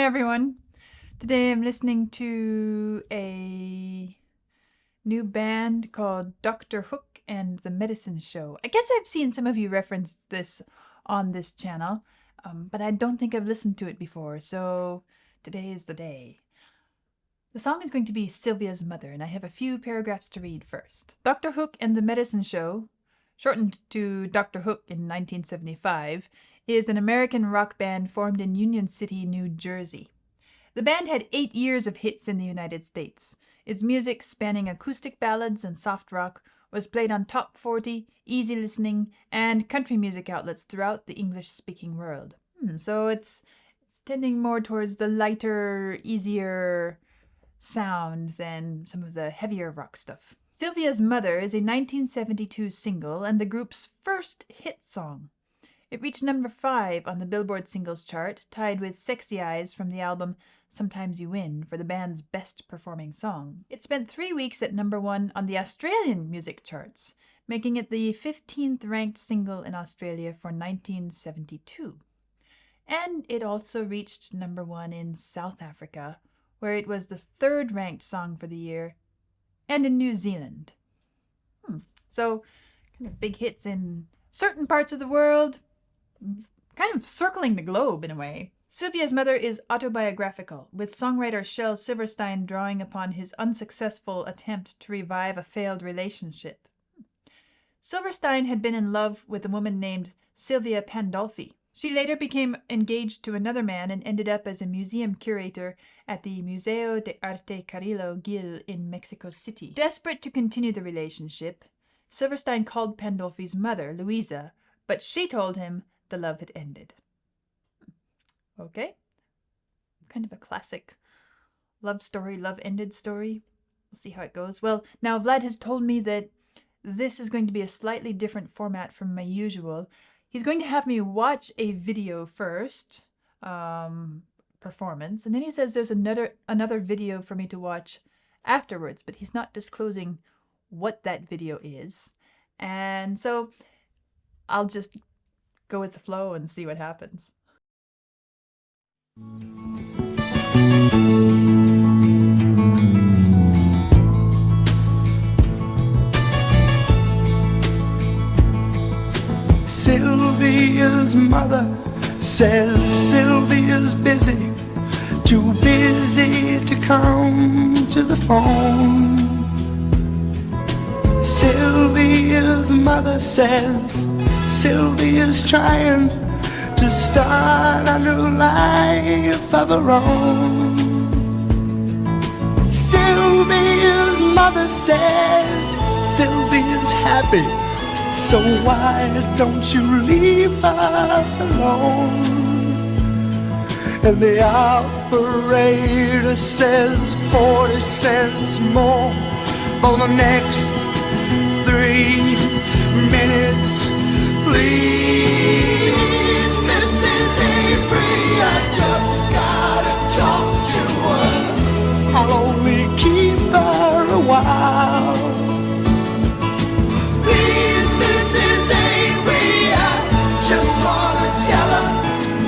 everyone. Today I'm listening to a new band called Dr. Hook and the Medicine Show. I guess I've seen some of you reference this on this channel, but I don't think I've listened to it before, so today is the day. The song is going to be Sylvia's Mother, and I have a few paragraphs to read first. Dr. Hook and the Medicine Show, shortened to Dr. Hook in 1975, is an American rock band formed in Union City, New Jersey. The band had 8 years of hits in the United States. Its music, spanning acoustic ballads and soft rock, was played on top 40, easy listening, and country music outlets throughout the English-speaking world. So it's tending more towards the lighter, easier sound than some of the heavier rock stuff. Sylvia's Mother is a 1972 single and the group's first hit song. It reached number 5 on the Billboard Singles Chart, tied with Sexy Eyes from the album Sometimes You Win for the band's best performing song. It spent 3 weeks at number 1 on the Australian music charts, making it the 15th ranked single in Australia for 1972. And it also reached number 1 in South Africa, where it was the 3rd ranked song for the year, and in New Zealand. So, kind of big hits in certain parts of the world, kind of circling the globe in a way. Sylvia's Mother is autobiographical, with songwriter Shel Silverstein drawing upon his unsuccessful attempt to revive a failed relationship. Silverstein had been in love with a woman named Sylvia Pandolfi. She later became engaged to another man and ended up as a museum curator at the Museo de Arte Carrillo Gil in Mexico City. Desperate to continue the relationship, Silverstein called Pandolfi's mother, Louisa, but she told him the love had ended. Okay. Kind of a classic love story, love-ended story. We'll see how it goes. Well, now Vlad has told me that this is going to be a slightly different format from my usual. He's going to have me watch a video first, performance, and then he says there's another video for me to watch afterwards, but he's not disclosing what that video is. And so I'll just go with the flow and see what happens. Sylvia's mother says Sylvia's busy, too busy to come to the phone. Sylvia's mother says Sylvia's trying to start a new life of her own. Sylvia's mother says Sylvia's happy, so why don't you leave her alone? And the operator says 40 cents more for the next 3 minutes, please. Mrs. Avery, I just gotta talk to her. I'll only keep her a while. Please, Mrs. Avery, I just wanna tell her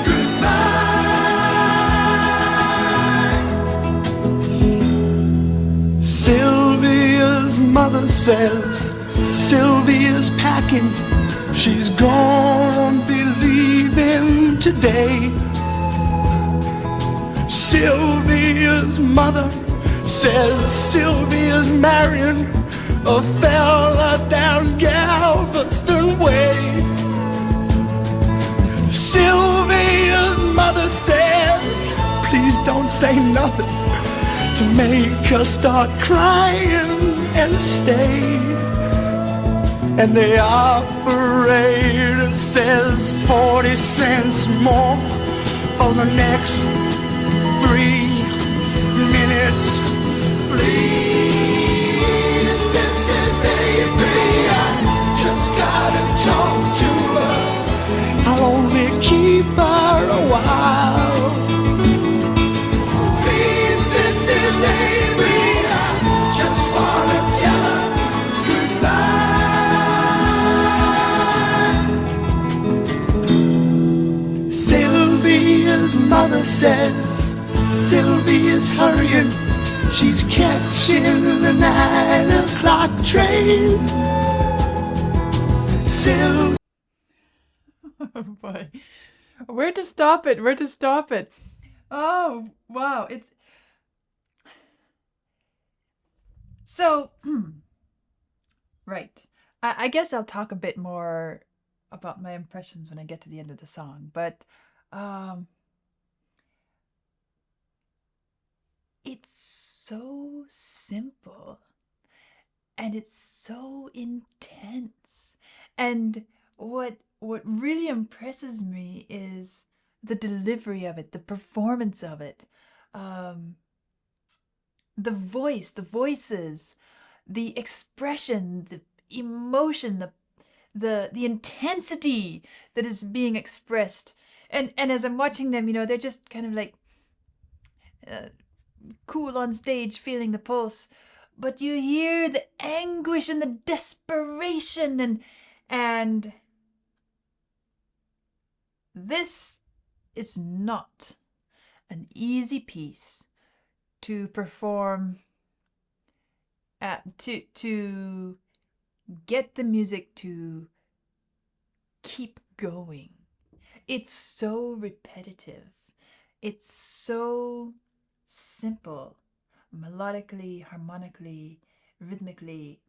goodbye. Sylvia's mother says Sylvia's packing, she's gonna be leaving today. Sylvia's mother says Sylvia's marrying a fella down Galveston way. Sylvia's mother says, please don't say nothing to make her start crying and stay. And the operator says 40 cents more for the next 3 minutes, please. Mrs. Avery, I just gotta talk to her. I'll only keep her a while. Please, Mrs. Avery, I just wanna tell her goodbye. Sylvia's mother said Sylvia's hurrying, she's catching the 9 o'clock train. Oh boy. Where to stop it? Where to stop it? Oh, wow. It's so right. I guess I'll talk a bit more about my impressions when I get to the end of the song, but um it's so simple and it's so intense. And what really impresses me is the delivery of it, the performance of it. Um the voices, the expression, the emotion, the intensity that is being expressed. And as I'm watching them, they're just kind of like cool on stage, feeling the pulse, but you hear the anguish and the desperation, and this is not an easy piece to perform to get the music to keep going. It's so repetitive. It's so simple, melodically, harmonically, rhythmically.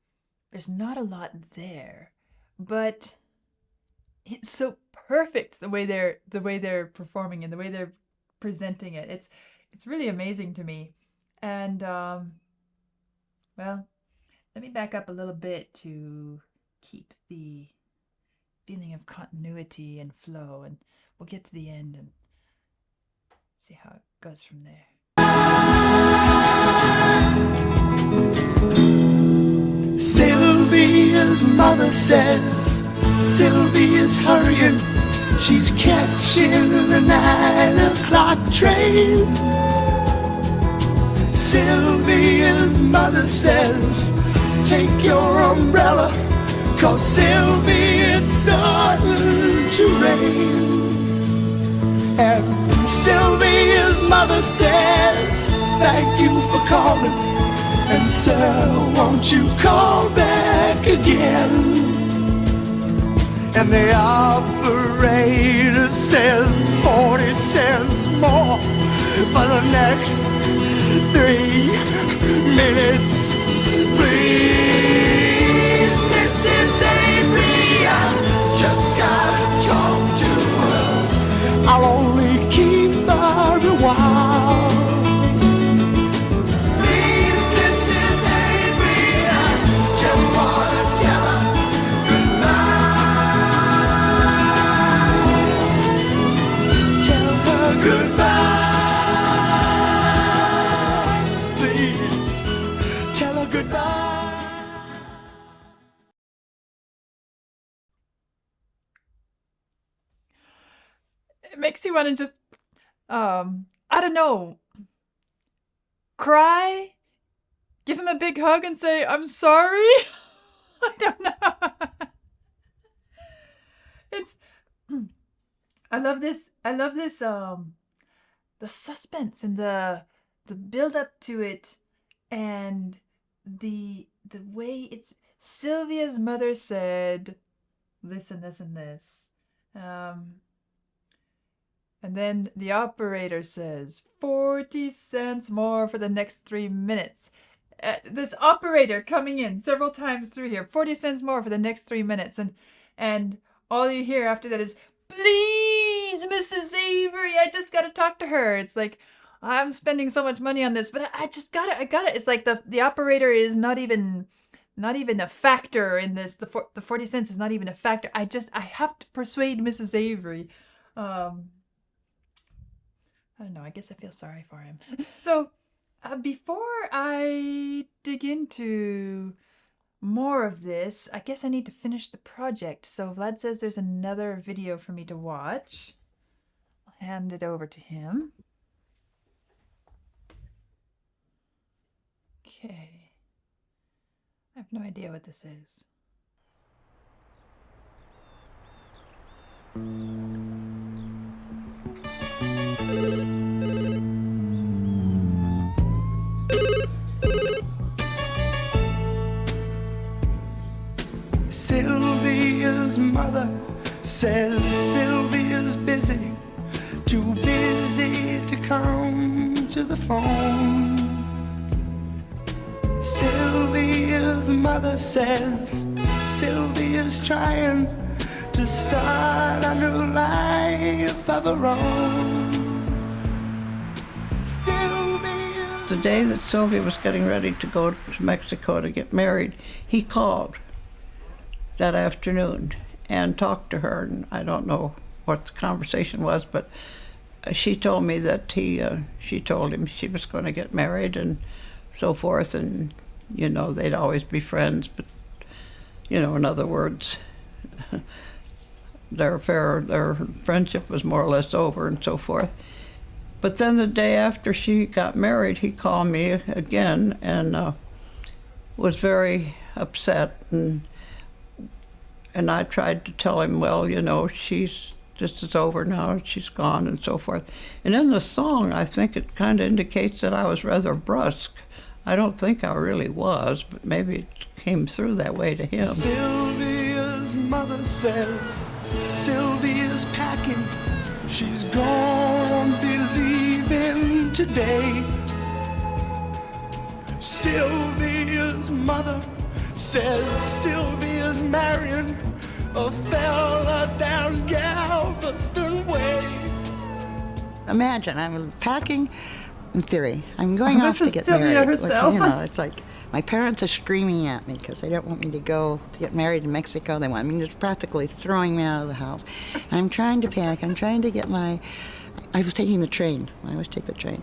There's not a lot there, but it's so perfect the way they're performing and the way they're presenting it. It's really amazing to me. And well, let me back up a little bit to keep the feeling of continuity and flow, and we'll get to the end and see how it goes from there. Sylvia's mother says Sylvia's hurrying, she's catching the 9 o'clock train. Sylvia's mother says, take your umbrella, 'cause Sylvia, it's starting to rain. And Sylvia's mother says, thank you for calling, and sir, won't you call back again? And the operator says 40 cents more for the next 3 minutes. Please, Mrs. Avery, I just gotta talk to her. I'll only keep her a while. Please, Mrs. Avery, I just wanna tell her goodbye. Tell her goodbye. Please, tell her goodbye. It makes you want to just I don't know, cry, give him a big hug and say I'm sorry. I don't know. It's I love this the suspense and the build up to it, and the way it's Sylvia's mother said this and this and this. And then the operator says 40 cents more for the next 3 minutes. This operator coming in several times through here, 40 cents more for the next 3 minutes, and all you hear after that is, please, Mrs. Avery, I just gotta talk to her. It's like, I'm spending so much money on this, but I just gotta. It's like the operator is not even a factor in this. The 40 cents is not even a factor. I have to persuade Mrs. Avery. I don't know, I guess I feel sorry for him. So, before I dig into more of this, I guess I need to finish the project. So Vlad says there's another video for me to watch. I'll hand it over to him. Okay. I have no idea what this is. Sylvia's mother says Sylvia's busy, too busy to come to the phone. Sylvia's mother says Sylvia's trying to start a new life of her own. The day that Sylvia was getting ready to go to Mexico to get married, he called that afternoon and talked to her, and I don't know what the conversation was, but she told me that she told him she was going to get married and so forth, and you know, they'd always be friends, but you know, in other words, their friendship was more or less over and so forth. But then the day after she got married, he called me again and was very upset, and I tried to tell him, well, you know, this is over now, she's gone and so forth. And in the song, I think it kind of indicates that I was rather brusque. I don't think I really was, but maybe it came through that way to him. Sylvia's mother says Sylvia's packing. She's gonna be leaving today. Sylvia's mother says Sylvia's marrying a fella down Galveston way. Imagine, I'm packing, in theory, I'm going off to get Sylvia married. herself. You know, it's like my parents are screaming at me because they don't want me to go to get married in Mexico. They want me just practically throwing me out of the house. I'm trying to pack. I'm trying to get I was taking the train. I always take the train.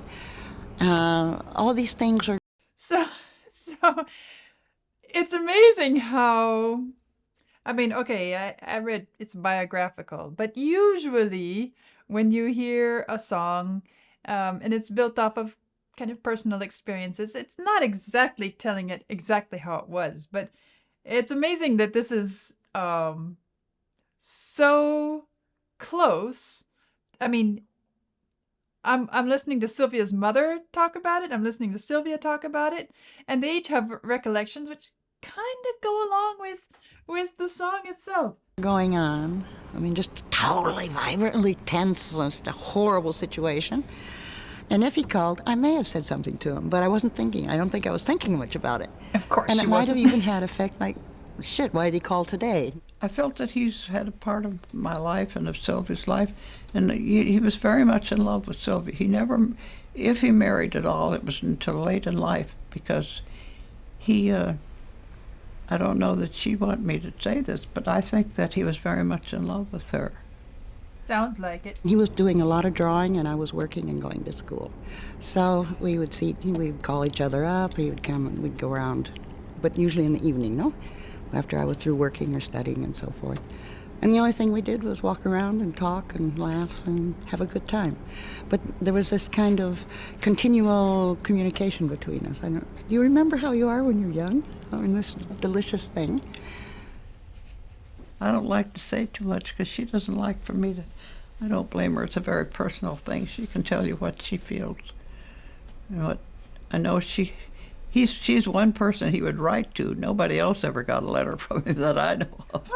All these things are. So it's amazing how, I mean, okay, I read it's biographical, but usually when you hear a song and it's built off of kind of personal experiences, it's not exactly telling it exactly how it was, but it's amazing that this is so close. I mean, I'm listening to Sylvia's mother talk about it. I'm listening to Sylvia talk about it, and they each have recollections which kind of go along with the song itself. Going on. I mean, just totally vibrantly tense. It's a horrible situation. And if he called, I may have said something to him, but I wasn't thinking. I don't think I was thinking much about it. Of course, and she it might have wasn't. even had effect like, shit, why did he call today? I felt that he's had a part of my life and of Sylvia's life, and he was very much in love with Sylvia. He never, if he married at all, it was until late in life, because he, I don't know that she'd want me to say this, but I think that he was very much in love with her. Sounds like it. He was doing a lot of drawing, and I was working and going to school. So we would call each other up, he would come, and we'd go around, but usually in the evening, no? After I was through working or studying and so forth. And the only thing we did was walk around and talk and laugh and have a good time. But there was this kind of continual communication between us. Do you remember how you are when you're young? I mean, this delicious thing. I don't like to say too much because she doesn't like for me to. I don't blame her. It's a very personal thing. She can tell you what she feels. You know what? I know she's one person he would write to. Nobody else ever got a letter from him that I know of.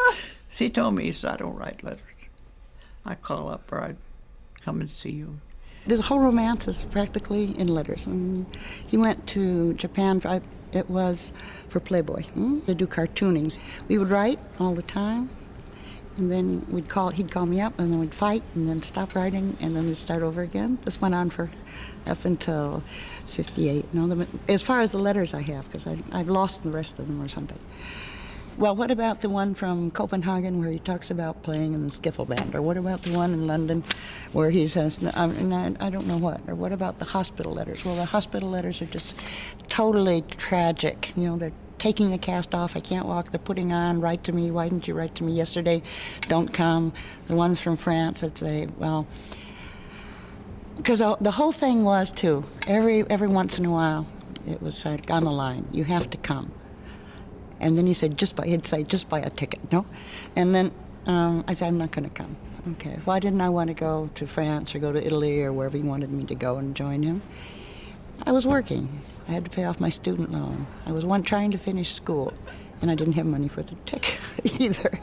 She told me, he said, I don't write letters. I call up or I come and see you. This whole romance is practically in letters. And he went to Japan, it was for Playboy, to do cartooning. We would write all the time, and then he'd call me up, and then we'd fight, and then stop writing, and then we'd start over again. This went on for up until 58. No, as far as the letters I have, because I've lost the rest of them or something. Well, what about the one from Copenhagen where he talks about playing in the skiffle band? Or what about the one in London where he says, I don't know what? Or what about the hospital letters? Well, the hospital letters are just totally tragic. You know, they're taking the cast off, I can't walk, they're putting on, write to me, why didn't you write to me yesterday? Don't come. The ones from France, it's because the whole thing was, too, every once in a while, it was like on the line, you have to come. And then he'd say, just buy a ticket, no? And then I said, I'm not going to come. Okay, why didn't I want to go to France or go to Italy or wherever he wanted me to go and join him? I was working. I had to pay off my student loan. I was trying to finish school. And I didn't have money for the ticket either.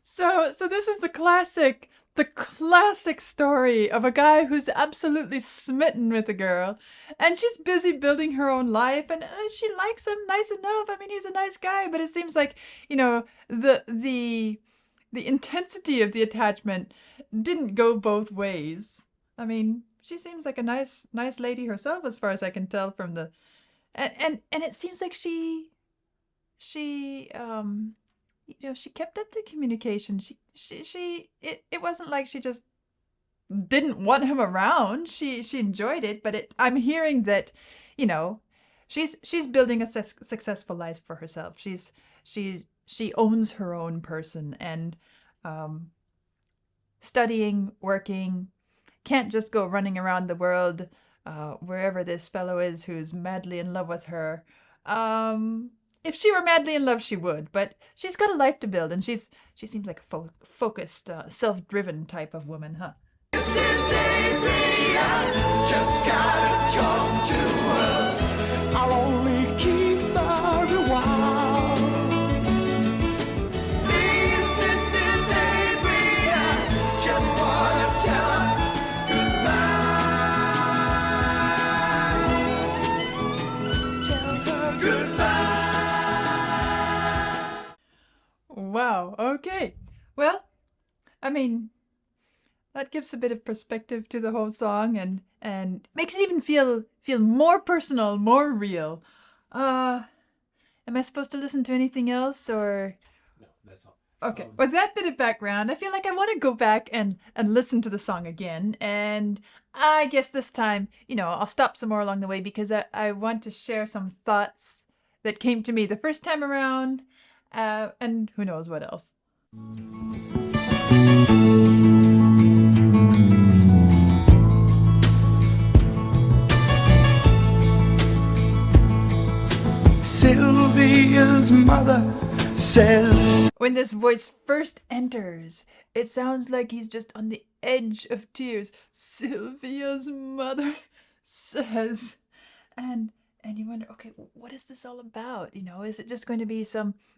So this is the classic story of a guy who's absolutely smitten with a girl, and she's busy building her own life, and she likes him nice enough. I mean, he's a nice guy, but it seems like, the intensity of the attachment didn't go both ways. I mean, she seems like a nice lady herself, as far as I can tell from the, and it seems like she she kept up the communication. It wasn't like she just didn't want him around. She enjoyed it, but I'm hearing that, she's building a successful life for herself. She owns her own person, and studying, working, can't just go running around the world wherever this fellow is who's madly in love with her. If she were madly in love, she would, but she's got a life to build, and she seems like a focused, self-driven type of woman, huh? This is Adrian, just gotta talk to her. I'll only keep her a while. Please, this is Adrian, just wanna tell her goodbye. Tell her goodbye. Wow, okay. Well, I mean, that gives a bit of perspective to the whole song, and makes it even feel more personal, more real. Am I supposed to listen to anything else, or? No, that's all. Okay, with that bit of background, I feel like I want to go back and listen to the song again, and I guess this time, I'll stop some more along the way, because I want to share some thoughts that came to me the first time around, and who knows what else. Sylvia's mother says, When this voice first enters, it sounds like he's just on the edge of tears. Sylvia's mother says, and you wonder, okay, what is this all about? Is it just going to be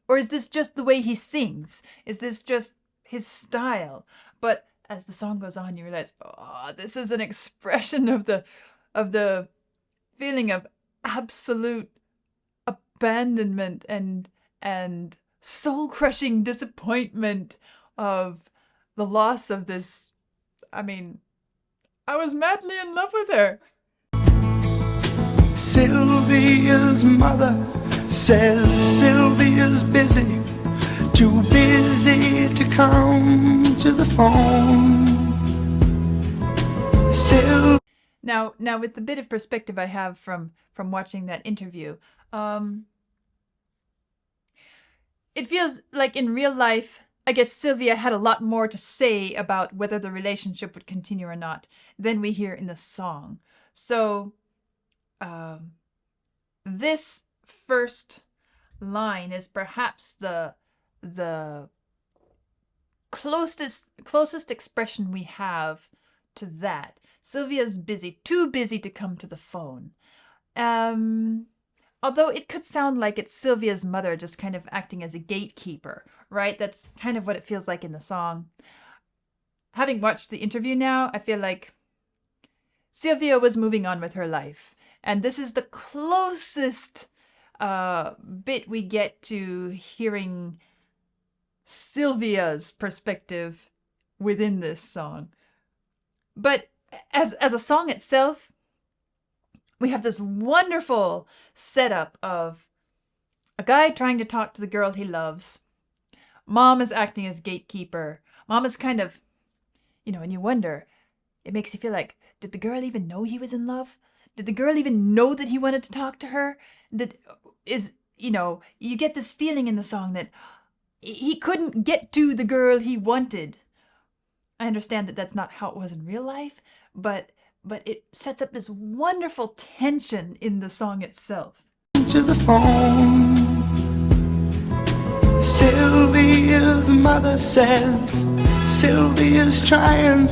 or is this just the way he sings? Is this just his style? But as the song goes on, you realize, this is an expression of the feeling of absolute abandonment and soul-crushing disappointment of the loss of this. I mean, I was madly in love with her. Sylvia's mother says Sylvia's busy, too busy to come to the phone. Now with the bit of perspective I have from watching that interview, it feels like in real life, I guess Sylvia had a lot more to say about whether the relationship would continue or not than we hear in the song. So, this first line is perhaps the closest expression we have to that. Sylvia's busy, too busy to come to the phone. Although it could sound like it's Sylvia's mother just kind of acting as a gatekeeper, right? That's kind of what it feels like in the song. Having watched the interview now, I feel like Sylvia was moving on with her life. And this is the closest bit we get to hearing Sylvia's perspective within this song. But as a song itself, we have this wonderful setup of a guy trying to talk to the girl he loves. Mom is acting as gatekeeper. Mom is kind of, and you wonder, it makes you feel like, did the girl even know he was in love? Did the girl even know that he wanted to talk to her? You get this feeling in the song that he couldn't get to the girl he wanted. I understand that that's not how it was in real life, but it sets up this wonderful tension in the song itself. To the phone. Sylvia's mother says Sylvia's trying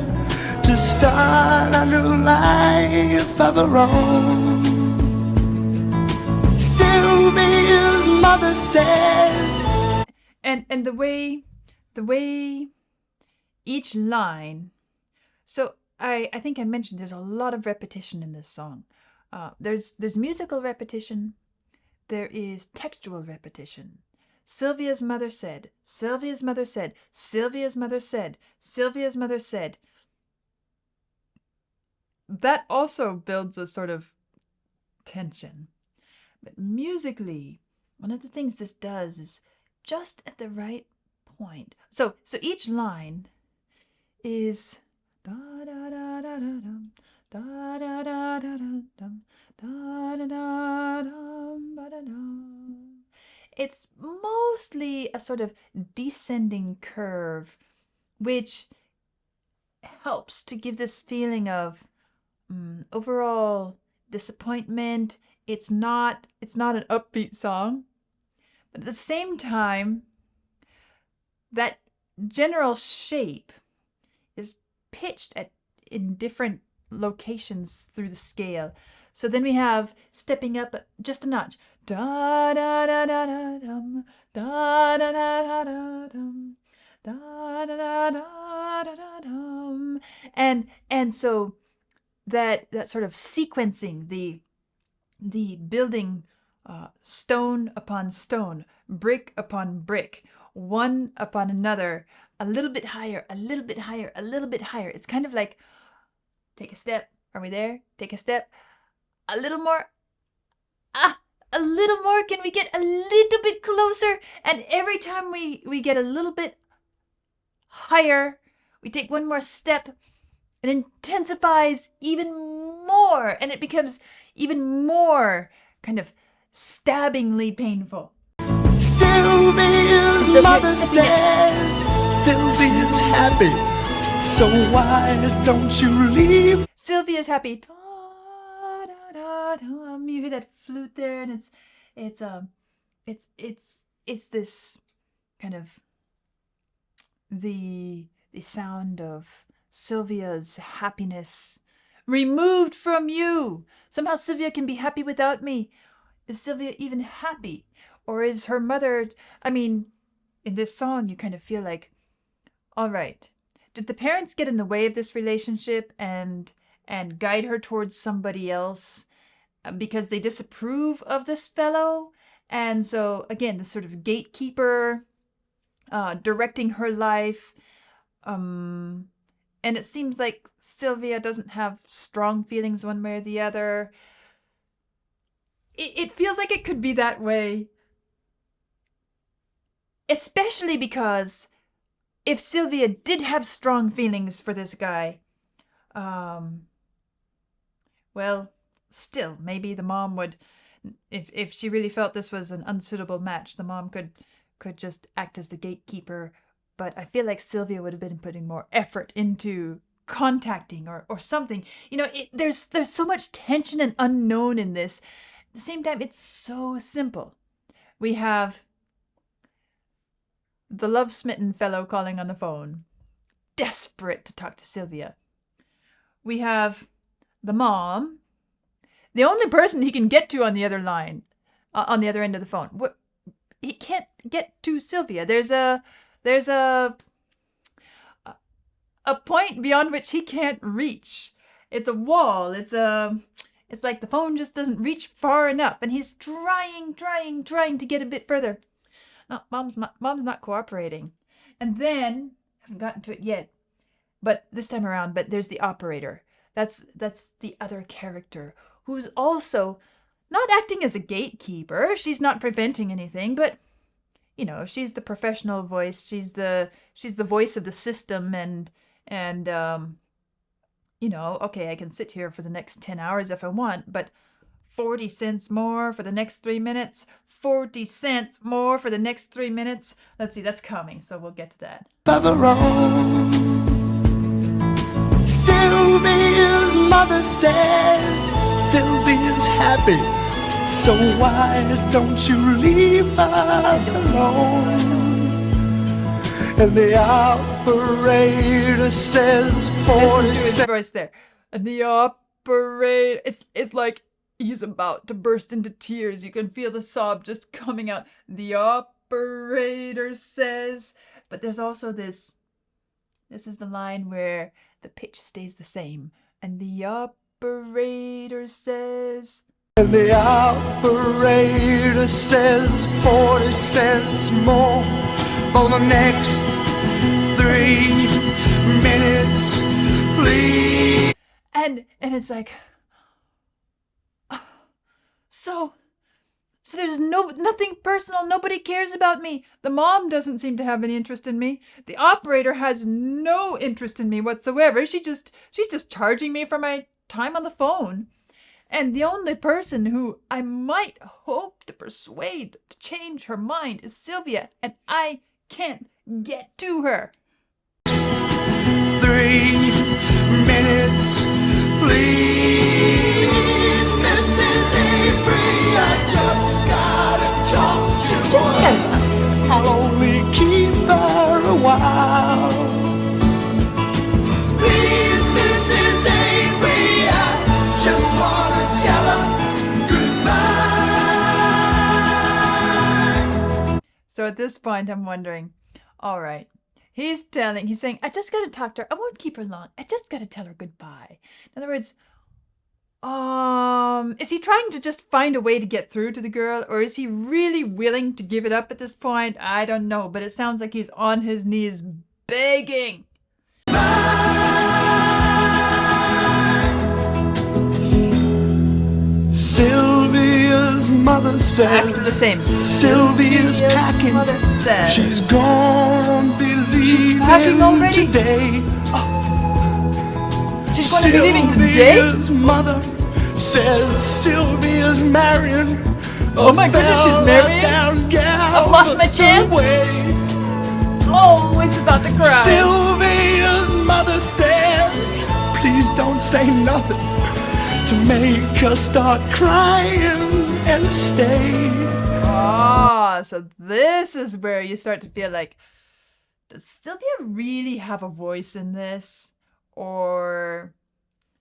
to start a new life of her own. Sylvia's mother says. And the way each line. So I think I mentioned there's a lot of repetition in this song. There's musical repetition. There is textual repetition. Sylvia's mother said. Sylvia's mother said. Sylvia's mother said. Sylvia's mother said. That also builds a sort of tension. But musically, one of the things this does is just at the right point. So each line is da da da da da dum, da da da da da dum, da da da dum, ba da dum. It's mostly a sort of descending curve, which helps to give this feeling of overall disappointment. It's not an upbeat song, but at the same time, that general shape is pitched in different locations through the scale. So then we have stepping up just a notch. Da da da da da dum, da da da da da dum, da da da da da da dum. And so that sort of sequencing, the building stone upon stone, brick upon brick, one upon another, a little bit higher, a little bit higher, a little bit higher. It's kind of like, take a step. Are we there? Take a step. A little more. A little more. Can we get a little bit closer? And every time we get a little bit higher, we take one more step. It intensifies even more, and it becomes even more kind of stabbingly painful. Sylvia's mother says Sylvia's happy, so why don't you leave? Sylvia's happy. Da, da, da, da. You hear that flute there, and it's this kind of the sound of Sylvia's happiness removed from you. Somehow Sylvia can be happy without me. Is Sylvia even happy? Or is her mother... I mean, in this song, you kind of feel like, all right, did the parents get in the way of this relationship and guide her towards somebody else because they disapprove of this fellow? And so, again, this sort of gatekeeper directing her life. And it seems like Sylvia doesn't have strong feelings one way or the other. It feels like it could be that way. Especially because if Sylvia did have strong feelings for this guy, well, still, maybe the mom would, if she really felt this was an unsuitable match, the mom could just act as the gatekeeper. But I feel like Sylvia would have been putting more effort into contacting or something. You know, there's so much tension and unknown in this. At the same time, it's so simple. We have the love-smitten fellow calling on the phone, desperate to talk to Sylvia. We have the mom, the only person he can get to on the other line, on the other end of the phone. He can't get to Sylvia. There's a point beyond which he can't reach. It's a wall. It's like the phone just doesn't reach far enough, and he's trying to get a bit further. No, mom's not cooperating. And then I haven't gotten to it yet, but this time around. But there's the operator. That's the other character who's also not acting as a gatekeeper. She's not preventing anything, but you know, she's the professional voice. She's the voice of the system, and you know, okay, I can sit here for the next 10 hours if I want, but 40 cents more for the next 3 minutes. 40 cents more for the next 3 minutes. Let's see, that's coming, so we'll get to that. By the road, Sylvia's mother says Sylvia's happy, so why don't you leave her alone? And the operator says 40 Listen to his voice there. And the operator, it's like He's about to burst into tears. You can feel the sob just coming out. The operator says. But there's also this. This is the line where the pitch stays the same. And the operator says. And the operator says 40 cents more for the next 3 minutes, please. And it's like, so there's nothing personal. Nobody cares about me. The mom doesn't seem to have any interest in me. The operator has no interest in me whatsoever. She's just charging me for my time on the phone. And the only person who I might hope to persuade to change her mind is Sylvia, and I can't get to her. 3 minutes, please. Mrs. Avery, I just gotta talk to her. I'll only keep her a while. Please, Mrs. Avery, I just wanna tell her goodbye. So at this point, I'm wondering, all right, he's saying, I just gotta talk to her. I won't keep her long. I just gotta tell her goodbye. In other words, is he trying to just find a way to get through to the girl, or is he really willing to give it up at this point? I don't know, but it sounds like he's on his knees begging. Sylvia's mother says. Back to the same. Sylvia's packing. Mother says. She's gonna be leaving packing already? today. She's going to be leaving today? Sylvia's mother says Sylvia's marrying. Oh my goodness, she's marrying? I've lost my chance? Oh, it's about to cry. Sylvia's mother says, please don't say nothing to make her start crying and stay. So this is where you start to feel like, does Sylvia really have a voice in this? Or,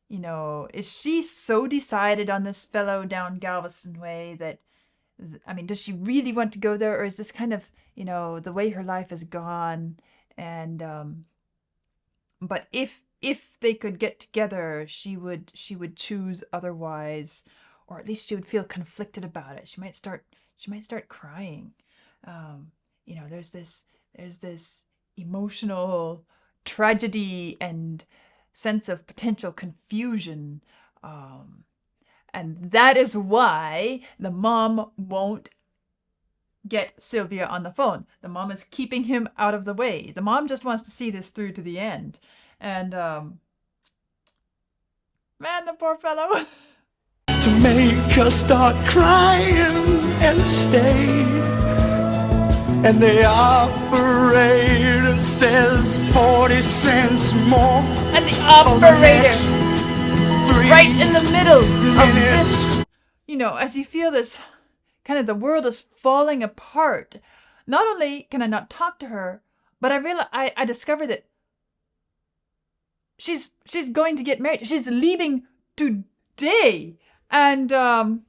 is she so decided on this fellow down Galveston Way that, does she really want to go there? Or is this kind of, the way her life has gone? And, but if they could get together, she would choose otherwise, or at least she would feel conflicted about it. She might start crying. There's this emotional tragedy and sense of potential confusion. And that is why the mom won't get Sylvia on the phone. The mom is keeping him out of the way. The mom just wants to see this through to the end. And, man, the poor fellow. To make her start crying and stay. And the operator says 40 cents more. And the operator, right in the middle of this, as you feel this, kind of the world is falling apart. Not only can I not talk to her, but I discovered that she's going to get married. She's leaving today. And I'm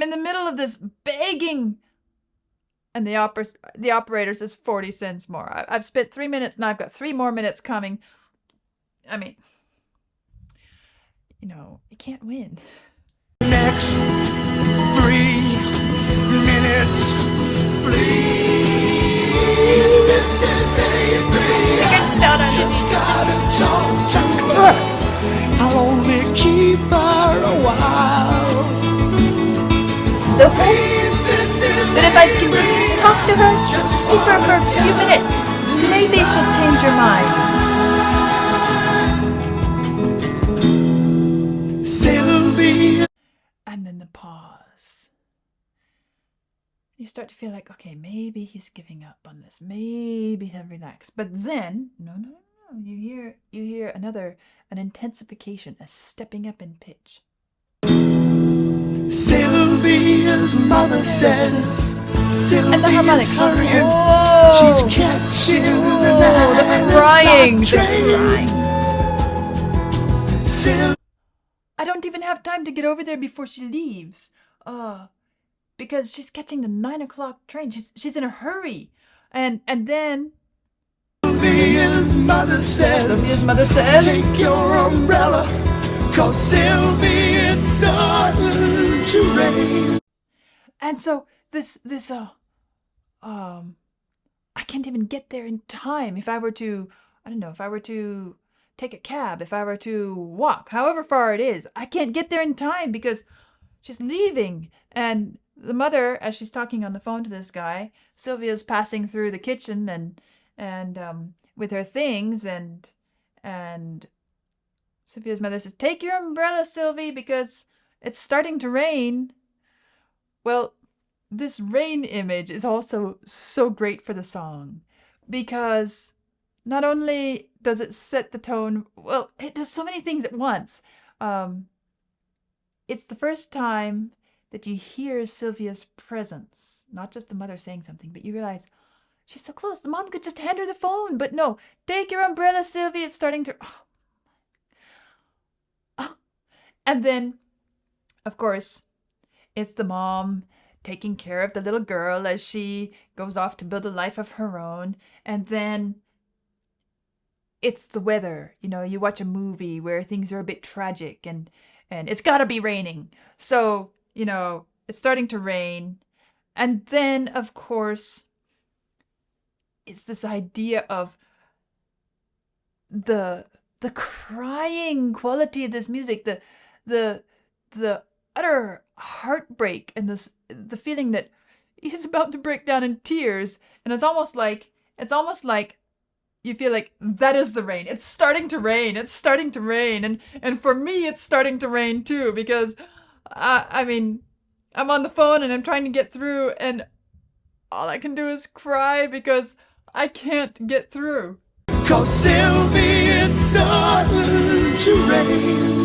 in the middle of this begging. And the operator says 40 cents more. I've spent 3 minutes and I've got 3 more minutes coming. You can't win. Next 3 minutes, please. This is Avery. Just gotta talk to her. I'll only keep her a while. The hope that if I can just talk to her, keep her for a few minutes, maybe she'll change her mind. Sylvia. And then the pause. You start to feel like, okay, maybe he's giving up on this. Maybe he'll relax. But then, no. You hear an intensification, a stepping up in pitch. Sylvia's mother says Sylvia's hurrying. Whoa. She's catching the The crying. train. I don't even have time to get over there before she leaves. Because she's catching the 9 o'clock train. She's in a hurry. And then Sylvia's mother says, take your umbrella, 'cause Sylvia, it's starting to rain. And so this I can't even get there in time. If I were to, I don't know, if I were to take a cab, if I were to walk, however far it is, I can't get there in time because she's leaving. And the mother, as she's talking on the phone to this guy, Sylvia's passing through the kitchen and with her things, and Sylvia's mother says, "Take your umbrella, Sylvie, because it's starting to rain." Well, this rain image is also so great for the song because not only does it set the tone, well, it does so many things at once. It's the first time that you hear Sylvia's presence, not just the mother saying something, but you realize she's so close. The mom could just hand her the phone, but no. Take your umbrella, Sylvia. It's starting to... And then, of course, it's the mom taking care of the little girl as she goes off to build a life of her own. And then it's the weather. You know, you watch a movie where things are a bit tragic and it's gotta be raining. So, you know, it's starting to rain. And then, of course, it's this idea of the crying quality of this music, the utter heartbreak and the feeling that he's about to break down in tears. And it's almost like you feel like that is the rain. It's starting to rain. It's starting to rain. And for me, it's starting to rain too, because I mean, I'm on the phone and I'm trying to get through, and all I can do is cry because I can't get through. 'Cause Sylvia, it's starting to rain.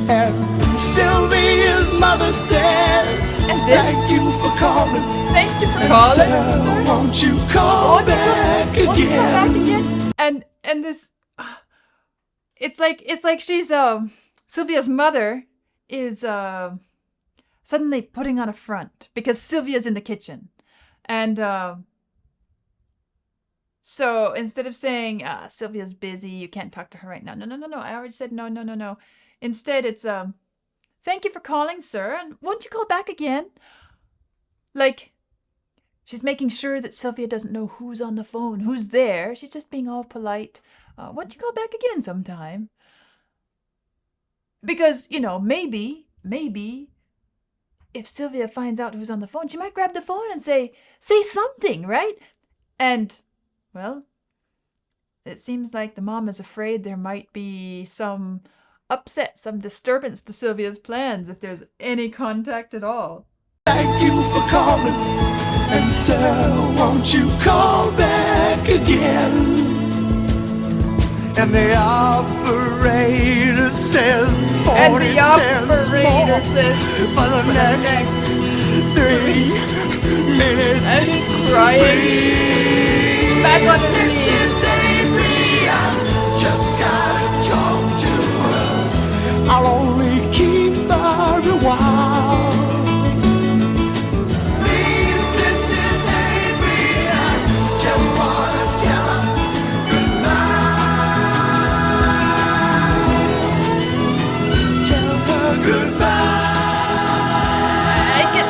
And Sylvia's mother says, And this- thank you for calling. Thank you for And calling. Sarah, won't you call back Won't you come back again? again? And this, it's like she's Sylvia's mother is suddenly putting on a front because Sylvia's in the kitchen, and so instead of saying Sylvia's busy, you can't talk to her right now. No. I already said no. Instead, it's thank you for calling, sir, and won't you call back again? Like, she's making sure that Sylvia doesn't know who's on the phone, who's there. She's just being all polite. Won't you call back again sometime? Because, you know, maybe if Sylvia finds out who's on the phone, she might grab the phone and say something, right? And, well, it seems like the mom is afraid there might be some upset, some disturbance to Sylvia's plans if there's any contact at all. Thank you for calling. And Sarah, won't you call back again? And the operator says 40 cents more for the next 3 minutes. And he's crying. Back on her This knees. is Avery. I just gotta talk to her. I'll only keep her a while. Please, Mrs. Avery, I just wanna tell her goodbye. Tell her goodbye.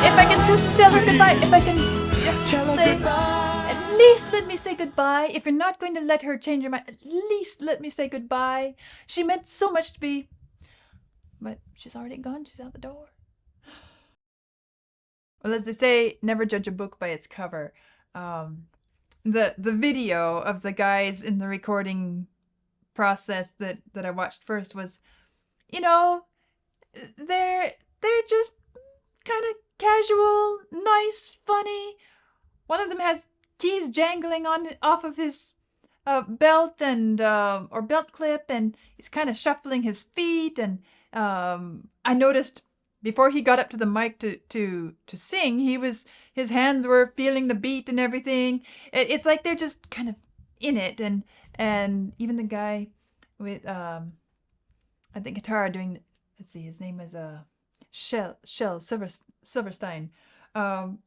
If I can just tell her goodbye, if I can just Tell her say, goodbye. at least let me say goodbye. If you're not going to let her change her mind, at least let me say goodbye. She meant so much to me. But she's already gone. She's out the door. Well, as they say, never judge a book by its cover. The video of the guys in the recording process that I watched first was, you know, they're just kind of casual, nice, funny. One of them has keys jangling off of his belt and or belt clip, and he's kind of shuffling his feet. And I noticed before he got up to the mic to sing, his hands were feeling the beat and everything. It's like they're just kind of in it, and even the guy with at the guitar doing, let's see, his name is Shell Silverstein. Um,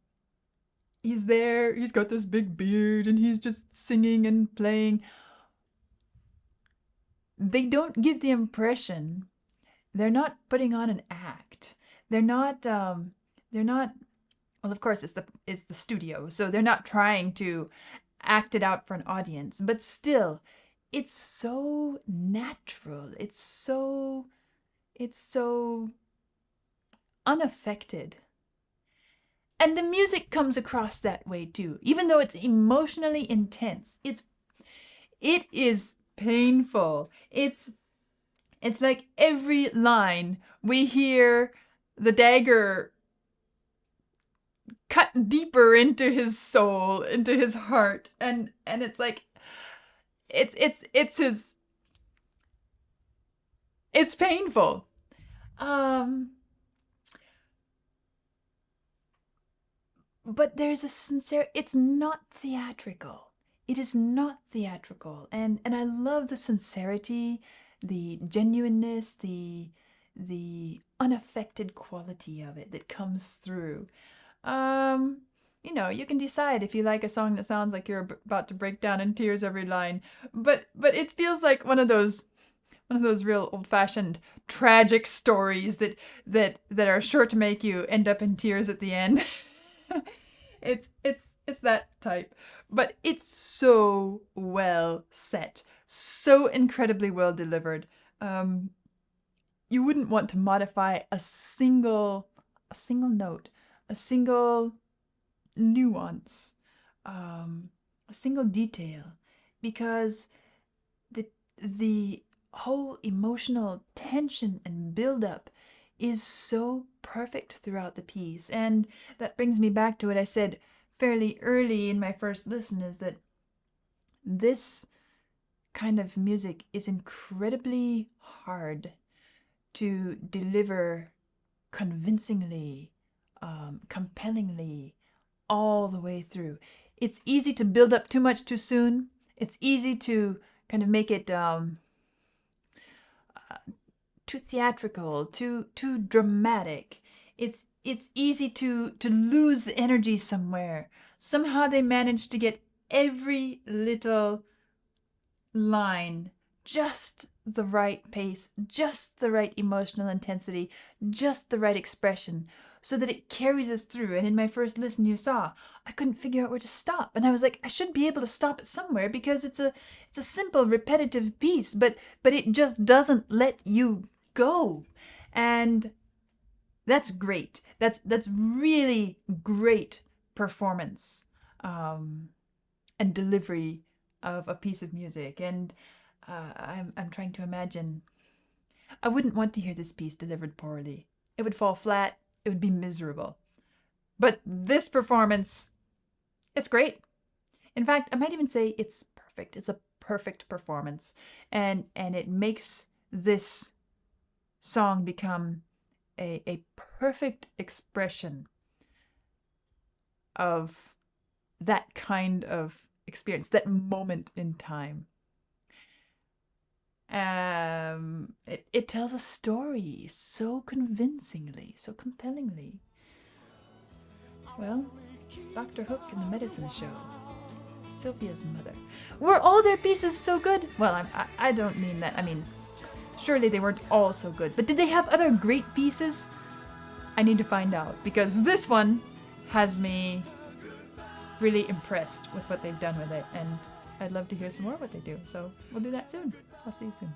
he's there. He's got this big beard, and he's just singing and playing. They don't give the impression. They're not putting on an act. They're not. They're not. Well, of course, it's the studio, so they're not trying to act it out for an audience. But still, it's so natural. It's so unaffected. And the music comes across that way too. Even though it's emotionally intense, it is painful. It's like every line we hear the dagger cut deeper into his soul, into his heart, and it's like it's painful. But there's a sincere, it's not theatrical. It is not theatrical. And I love the sincerity, the genuineness, the unaffected quality of it that comes through. You know, you can decide if you like a song that sounds like you're about to break down in tears every line, but it feels like one of those real old-fashioned tragic stories that are sure to make you end up in tears at the end. It's that type, but it's so well set, so incredibly well delivered. You wouldn't want to modify a single note, a single nuance, a single detail, because the whole emotional tension and build-up is so perfect throughout the piece. And that brings me back to what I said fairly early in my first listen, is that this kind of music is incredibly hard to deliver convincingly, compellingly, all the way through. It's easy to build up too much too soon. It's easy to kind of make it too theatrical, too dramatic. It's easy to lose the energy somewhere. Somehow they manage to get every little line just the right pace, just the right emotional intensity, just the right expression, so that it carries us through. And in my first listen, you saw, I couldn't figure out where to stop. And I was like, I should be able to stop it somewhere, because it's a simple, repetitive piece, but it just doesn't let you go. And that's great. That's really great performance and delivery of a piece of music. And I'm trying to imagine, I wouldn't want to hear this piece delivered poorly. It would fall flat. It would be miserable. But this performance, it's great. In fact, I might even say it's perfect. It's a perfect performance. And it makes this song become a perfect expression of that kind of experience, that moment in time. It tells a story so convincingly, so compellingly. Well, Dr. Hook and the Medicine Show, Sylvia's mother. Were all their pieces so good? Well, I don't mean that. I mean, surely they weren't all so good. But did they have other great pieces? I need to find out, because this one has me really impressed with what they've done with it, and I'd love to hear some more of what they do. So we'll do that soon. I'll see you soon.